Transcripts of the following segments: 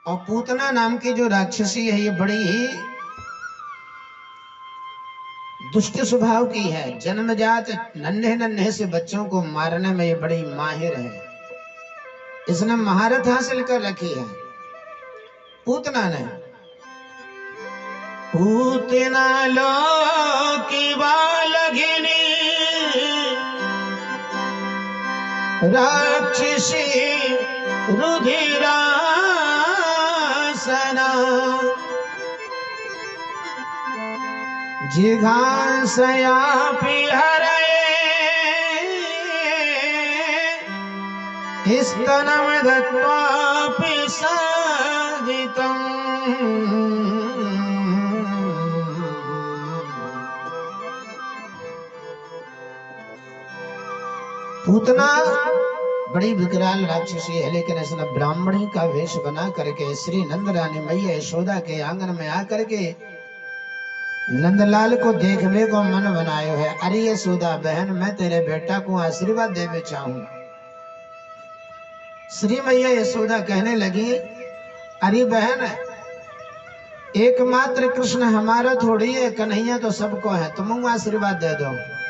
और पूतना नाम की जो राक्षसी है ये बड़ी ही दुष्ट स्वभाव की है। जन्मजात नन्हे नन्हे से बच्चों को मारने में ये बड़ी माहिर है। इसने महारत हासिल कर रखी है पूतना ने। पूतना लोकी बालघिनी राक्षसी रुधिरासना जिघांसयापि हरये स्तनं दत्त्वापि साधितम्। पूतना बड़ी विकराल राक्षसी है, लेकिन इसने ब्राह्मणी का वेश बना करके श्री नंद रानी मैया यशोदा के आंगन में आकर के नंदलाल को देखने को मन बनायो है। अरे यशोदा बहन, मैं तेरे बेटा को आशीर्वाद देवे चाहूं। श्री मैया यशोदा कहने लगी, अरे बहन, एकमात्र कृष्ण हमारा थोड़ी है, कन्हैया तो सबको है, तुम आशीर्वाद दे दो।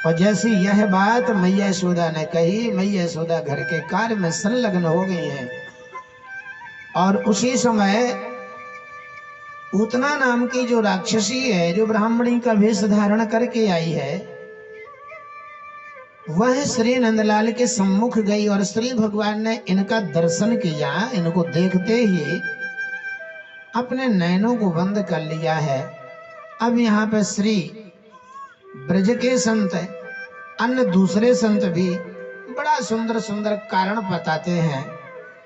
और जैसी यह बात मैया यशोदा ने कही, मैया यशोदा घर के कार्य में संलग्न हो गई है। और उसी समय पूतना नाम की जो राक्षसी है, जो ब्राह्मणी का वेश धारण करके आई है, वह श्री नंदलाल के सम्मुख गई और श्री भगवान ने इनका दर्शन किया। इनको देखते ही अपने नयनों को बंद कर लिया है। अब यहाँ पे श्री ब्रज के संत, अन्य दूसरे संत भी बड़ा सुंदर सुंदर कारण बताते हैं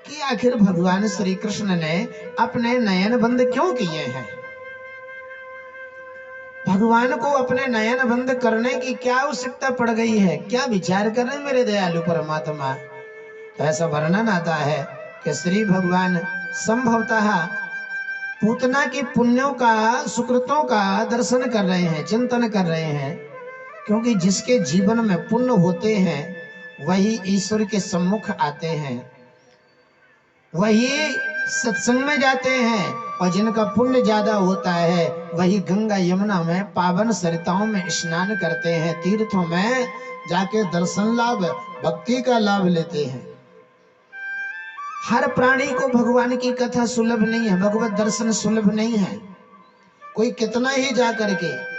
कि आखिर भगवान श्री कृष्ण ने अपने नयन बंद क्यों किए हैं। भगवान को अपने नयन बंद करने की क्या आवश्यकता पड़ गई है, क्या विचार कर रहे मेरे दयालु परमात्मा। तो ऐसा वर्णन आता है कि श्री भगवान संभवतः पूतना की पुण्यों का, सुकृतों का दर्शन कर रहे हैं, चिंतन कर रहे हैं। क्योंकि जिसके जीवन में पुण्य होते हैं वही ईश्वर के सम्मुख आते हैं, वही सत्संग में जाते हैं। और जिनका पुण्य ज्यादा होता है वही गंगा यमुना में पावन सरिताओं में स्नान करते हैं, तीर्थों में जाके दर्शन लाभ, भक्ति का लाभ लेते हैं। हर प्राणी को भगवान की कथा सुलभ नहीं है, भगवत दर्शन सुलभ नहीं है। कोई कितना ही जा करके,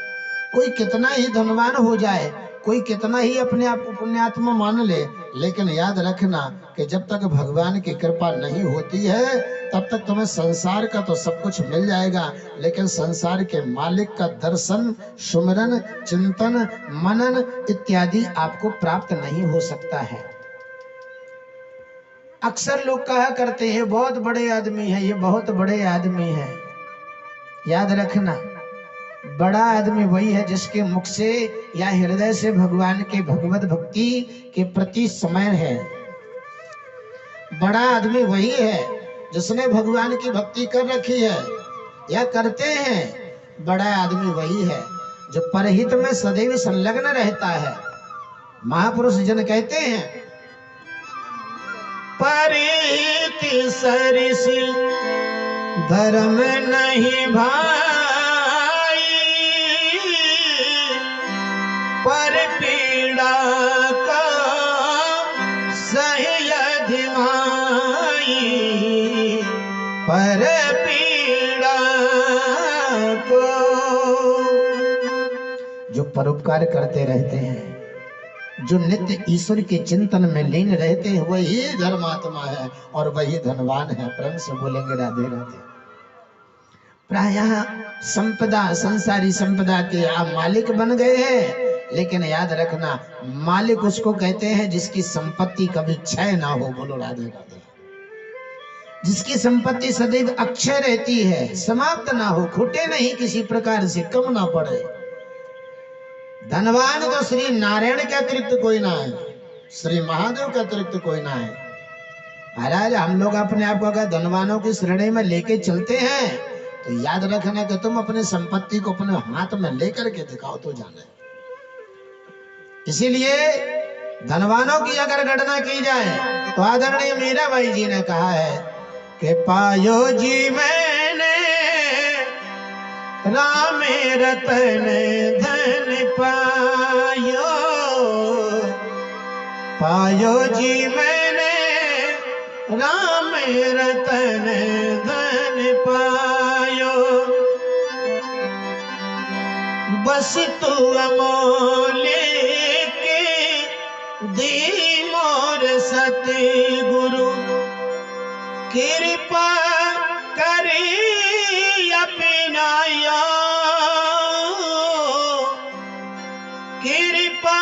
कोई कितना ही धनवान हो जाए, कोई कितना ही अपने आप को पुण्यात्मा मान ले, लेकिन याद रखना कि जब तक भगवान की कृपा नहीं होती है तब तक तुम्हें संसार का तो सब कुछ मिल जाएगा, लेकिन संसार के मालिक का दर्शन, सुमिरन, चिंतन, मनन इत्यादि आपको प्राप्त नहीं हो सकता है। अक्सर लोग कहा करते हैं बहुत बड़े आदमी है, ये बहुत बड़े आदमी है। याद रखना, बड़ा आदमी वही है जिसके मुख से या हृदय से भगवान के भगवत भक्ति के प्रति समय है। बड़ा आदमी वही है जिसने भगवान की भक्ति कर रखी है या करते हैं। बड़ा आदमी वही है जो परहित में सदैव संलग्न रहता है। महापुरुष जन कहते हैं, परिहित सरिसी धर्म नहीं भाई, पर पीड़ा का सही अधिमाई, पर पीड़ा को। जो परोपकार करते रहते हैं, जो नित्य ईश्वर के चिंतन में लीन रहते हैं, वही धर्मात्मा है और वही धनवान है। प्रेम से बोलेंगे राधे राधे। प्रायः संपदा, संसारी संपदा के आप मालिक बन गए हैं, लेकिन याद रखना मालिक उसको कहते हैं जिसकी संपत्ति कभी क्षय ना हो। बोलो राधे राधे। जिसकी संपत्ति सदैव अक्षय रहती है, समाप्त ना हो, खुटे नहीं, किसी प्रकार से कम ना पड़े। धनवान तो श्री नारायण के अतिरिक्त कोई ना है, श्री महादेव के अतिरिक्त कोई ना है। महाराज, हम लोग अपने आप को अगर धनवानों की श्रेणी में लेके चलते हैं तो याद रखना कि तुम अपनी संपत्ति को अपने हाथ में लेकर के दिखाओ तो जाने। इसीलिए धनवानों की अगर गणना की जाए तो आदरणीय मीराबाई जी ने कहा है के पायो जी मैंने राम रतन धन पायो, पायो जी मैंने राम रतन धन पायो। बस तू अमोले के दी मोर सतगुरु, कृपा करी अपनाया, कृपा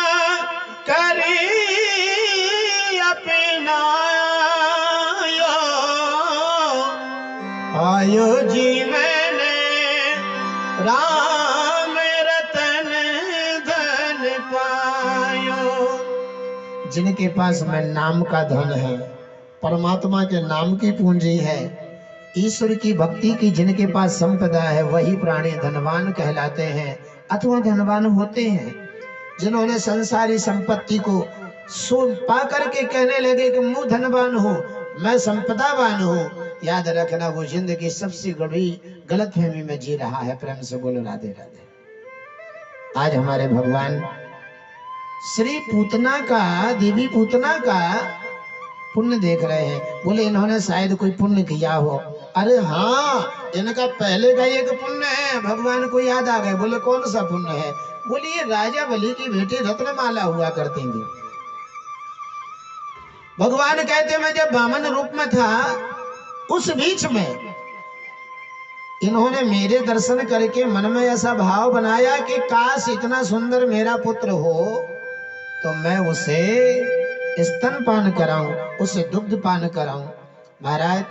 करी अपनाया। आयो जी मैंने राम रतन धन पायो। जिनके पास में नाम का धन है, परमात्मा के नाम की पूंजी है, ईश्वर की भक्ति की जिनके पास संपदा है, वही प्राणी धनवान कहलाते हैं अथवा धनवान होते हैं। जिन्होंने संसारी संपत्ति को पा करके कहने लगे कि मैं धनवान हूँ, मैं संपदावान हूँ, याद रखना वो जिंदगी सबसे बड़ी गलतफहमी में जी रहा है। प्रेम से बोलो राधे राधे। आज हमारे भगवान श्री पूतना का, देवी पूतना का पुण्य देख रहे हैं। बोले इन्होंने शायद कोई पुण्य किया हो। अरे हाँ, इनका पहले का एक पुण्य है, भगवान को याद आ गए। बोले कौन सा पुण्य है? बोले ये राजा बलि की बेटी रत्नमाला हुआ करती थी। भगवान कहते मैं जब वामन रूप में था, उस बीच में इन्होंने मेरे दर्शन करके मन में ऐसा भाव बनाया कि काश इतना सुंदर मेरा पुत्र हो तो मैं उसे स्तनपान कराऊं, उसे दुग्ध पान कराऊं। महाराज,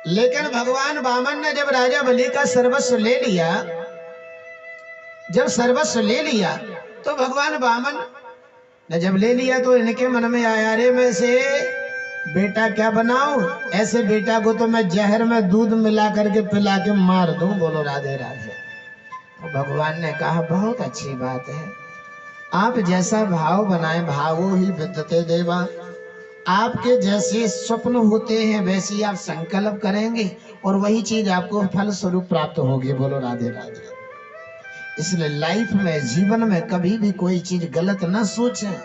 लेकिन भगवान वामन ने जब राजा बलि का सर्वस्व ले लिया, जब सर्वस्व ले लिया तो भगवान वामन ने जब ले लिया तो इनके मन में आया, अरे मैं से बेटा क्या बनाऊं? ऐसे बेटा को तो मैं जहर में दूध मिला करके पिला के मार दूं। बोलो राधे राधे। तो भगवान ने कहा बहुत अच्छी बात है, आप जैसा भाव बनाए भावो ही विद्यते देवा। आपके जैसे स्वप्न होते हैं वैसे आप संकल्प करेंगे और वही चीज आपको फल स्वरूप प्राप्त होगी। बोलो राधे राधे। इसलिए लाइफ में, जीवन में कभी भी कोई चीज गलत ना सोचें।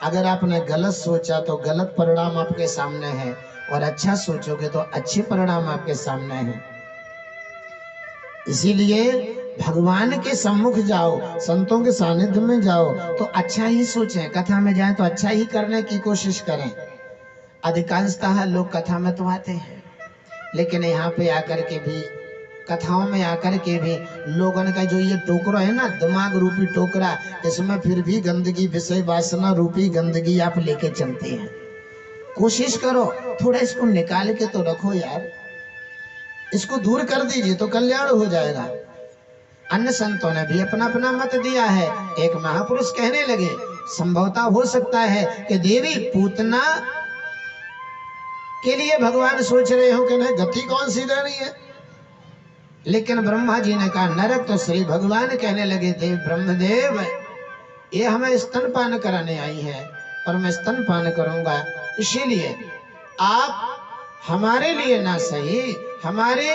अगर आपने गलत सोचा तो गलत परिणाम आपके सामने है, और अच्छा सोचोगे तो अच्छे परिणाम आपके सामने हैं। इसीलिए भगवान के सम्मुख जाओ, संतों के सानिध्य में जाओ तो अच्छा ही सोचें, कथा में जाएं तो अच्छा ही करने की कोशिश करें। अधिकांशतः लोग कथा में तो आते हैं, लेकिन यहाँ पे आकर के भी, कथाओं में आकर के भी लोगों का जो ये टोकरा है ना, दिमाग रूपी टोकरा, इसमें फिर भी गंदगी, विषय वासना रूपी गंदगी आप लेके चलते हैं। कोशिश करो थोड़ा इसको निकाल के तो रखो यार, इसको दूर कर दीजिए तो कल्याण हो जाएगा। अन्य संतों ने भी अपना अपना मत दिया है। एक महापुरुष कहने लगे, संभवतः हो सकता है कि देवी पूतना के लिए भगवान सोच रहे हो कि नहीं गति कौन सी रहनी है, लेकिन ब्रह्मा जी ने कहा नरक। तो श्री भगवान कहने लगे, देव ब्रह्मदेव ये हमें स्तनपान कराने आई है और मैं स्तनपान करूंगा, इसीलिए आप हमारे लिए ना सही, हमारे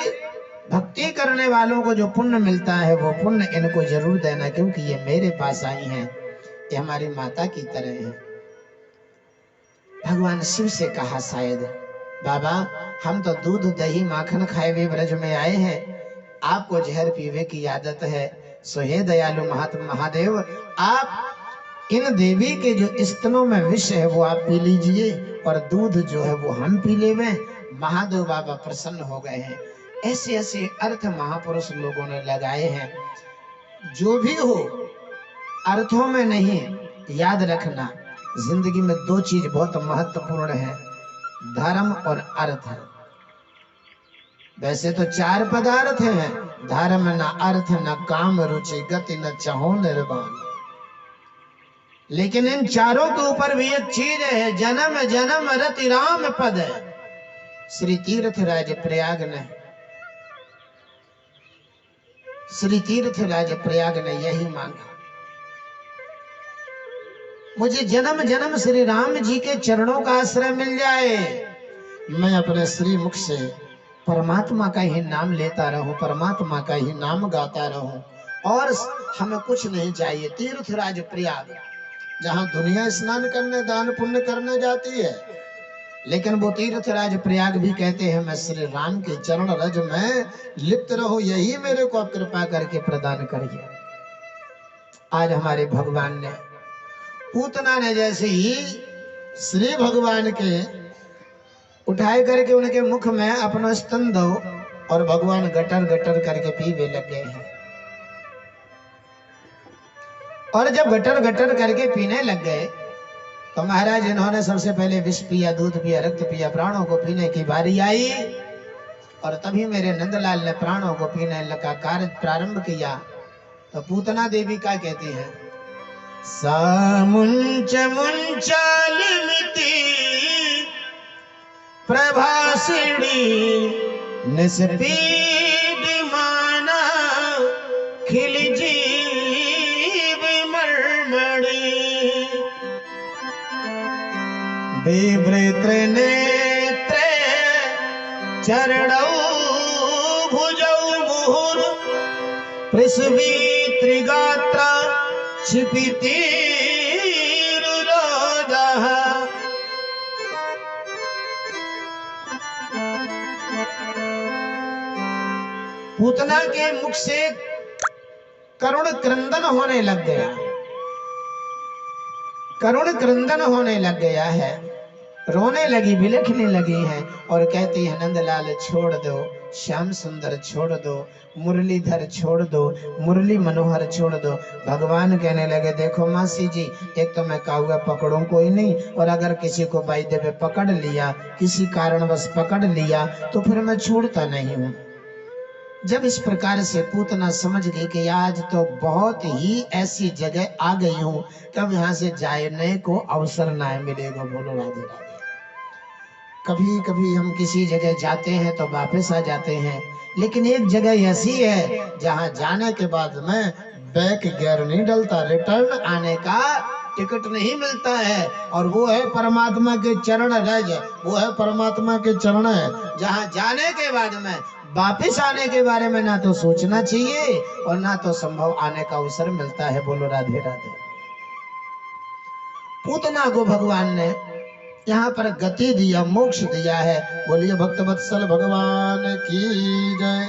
भक्ति करने वालों को जो पुण्य मिलता है वो पुण्य इनको जरूर देना, क्योंकि ये मेरे पास आई हैं, ये हमारी माता की तरह है। भगवान शिव से कहा शायद, बाबा हम तो दूध दही माखन खाए हुए ब्रज में आए हैं, आपको जहर पीने की आदत है, सो हे दयालु महादेव आप इन देवी के जो स्तनों में विष है वो आप पी लीजिए और दूध जो है वो हम पी लेवे। महादेव बाबा प्रसन्न हो गए हैं। ऐसे ऐसे अर्थ महापुरुष लोगों ने लगाए हैं। जो भी हो अर्थों में नहीं, याद रखना जिंदगी में दो चीज बहुत महत्वपूर्ण है, धर्म और अर्थ। वैसे तो चार पदार्थ हैं, धर्म न अर्थ न काम रुचि गति न चाहो निर्वाण, लेकिन इन चारों के ऊपर भी एक चीज है, जन्म जन्म रति राम पद है। श्री तीर्थराज प्रयाग ने यही मांगा, मुझे जन्म जन्म श्री राम जी के चरणों का आश्रय मिल जाए, मैं अपने श्री मुख से परमात्मा का ही नाम लेता रहूं, परमात्मा का ही नाम गाता रहूं, और हमें कुछ नहीं चाहिए। तीर्थराज प्रयाग, जहां दुनिया स्नान करने दान पुण्य करने जाती है, लेकिन वो तीर्थराज प्रयाग भी कहते हैं मैं श्री राम के चरण रज में लिप्त रहूं, यही मेरे को कृपा करके प्रदान करिए। आज हमारे भगवान ने, पूतना ने जैसे ही श्री भगवान के उठाए करके उनके मुख में अपना स्तन दो, और भगवान गटर गटर करके पीवे लग गए हैं। और जब गटर गटर करके पीने लग गए तो महाराज इन्होंने सबसे पहले विष पिया, दूध पिया, रक्त पिया, प्राणों को पीने की बारी आई। और तभी मेरे नंदलाल ने प्राणों को पीने का कार्य प्रारंभ किया। तो पूतना देवी क्या कहती है? सामुंच मुंचालिमिति प्रभासिणी निस्पीडमाना खिल जीव मर्मणि विवृत नेत्रे चरणौ भुजौ मुहुर पृथ्वी त्रिगात्रा क्षिपिति रुरोदः। पूतना के मुख से करुण क्रंदन होने लग गया, करुण क्रंदन होने लग गया है, रोने लगी, बिलखने लगी है और कहती है नंदलाल छोड़ दो, श्याम सुंदर छोड़ दो, मुरलीधर छोड़ दो, मुरली मनोहर छोड़ दो। भगवान कहने लगे देखो मासी जी, एक तो मैं काहुआ पकड़ूं कोई नहीं, और अगर किसी को बाई देवे पकड़ लिया, किसी कारणवश पकड़ लिया तो फिर मैं छोड़ता नहीं हूं। जब इस प्रकार से पूतना समझ गई कि आज तो बहुत ही ऐसी जगह आ गई हूं कि अब यहाँ से जाने को अवसर ना मिलेगा। बोलो राधे राधे। कभी कभी हम किसी जगह जाते हैं तो वापस आ जाते हैं, लेकिन एक जगह ऐसी है जहां जाने के बाद में बैक गियर नहीं डलता, रिटर्न आने का टिकट नहीं मिलता है, और वो है परमात्मा के चरण रज, वो है परमात्मा के चरण है, जहां जाने के बाद में वापिस आने के बारे में ना तो सोचना चाहिए और ना तो संभव आने का अवसर मिलता है। बोलो राधे राधे। पूतना को भगवान ने यहाँ पर गति दिया, मोक्ष दिया है। बोलिए भक्तवत्सल भगवान की जय।